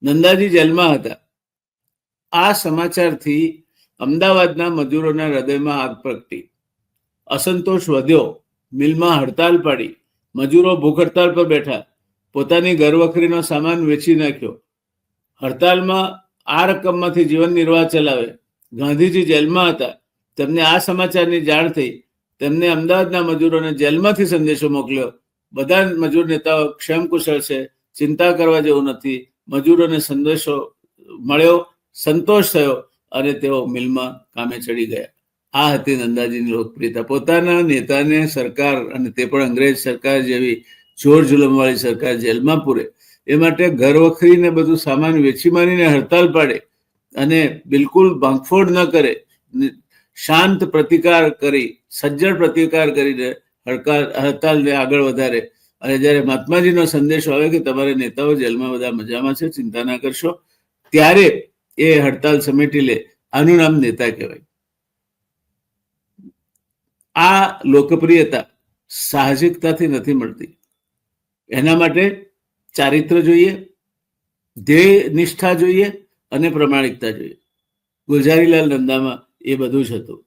નંદાજી જેલમાં હતા. આ સમાચારથી અમદાવાદના મજૂરોના હૃદયમાં આગ પ્રગટી. અસંતોષ વધ્યો. મિલમાં હડતાલ પાડી. મજૂરો ભૂખ હડતાલ પર બેઠા. પોતાની ઘરવખરીનો સામાન વેચી નાખ્યો. હડતાલમાં આ રકમમાંથી જીવન નિર્વાહ ચલાવે. ગાંધીજી જેલમાં હતા. તેમને આ સમાચારની જાણ થઈ. તેમને અમદાવાદના મજૂરોને જેલમાંથી સંદેશો મોકલ્યો. બધા મજૂર નેતાઓ ક્ષેમકુશળ છે, ચિંતા કરવા જેવું નથી. મજૂરોને સંદેશો મળ્યો, સંતોષ થયો અને તેઓ મિલમાં કામે ચડી ગયા. આ હતી નંદાજીની લોકપ્રિયતા. પોતાના નેતાને સરકાર, અને તે પણ અંગ્રેજ સરકાર જેવી જોર જુલમવાળી સરકાર, જેલમાં પૂરે એ માટે ઘરવખરીને બધું સામાન વેચી મારીને હડતાલ પાડે અને બિલકુલ ભાંગફોડ ન કરે, શાંત પ્રતિકાર કરી, સજ્જડ પ્રતિકાર કરીને હડતાલને આગળ વધારે. અને જ્યારે મહાત્માજીનો સંદેશો આવે કે તમારે નેતાઓ જેલમાં બધા મજામાં છે, ચિંતા ના કરશો, ત્યારે એ હડતાલ સમેટી લે. આનું નામ નેતા કહેવાય. આ લોકપ્રિયતા સાહજિકતાથી નથી મળતી. એના માટે ચારિત્ર જોઈએ, ધ્યેય નિષ્ઠા જોઈએ અને પ્રમાણિકતા જોઈએ. ગુલઝારીલાલ નંદામાં એ બધું જ હતું.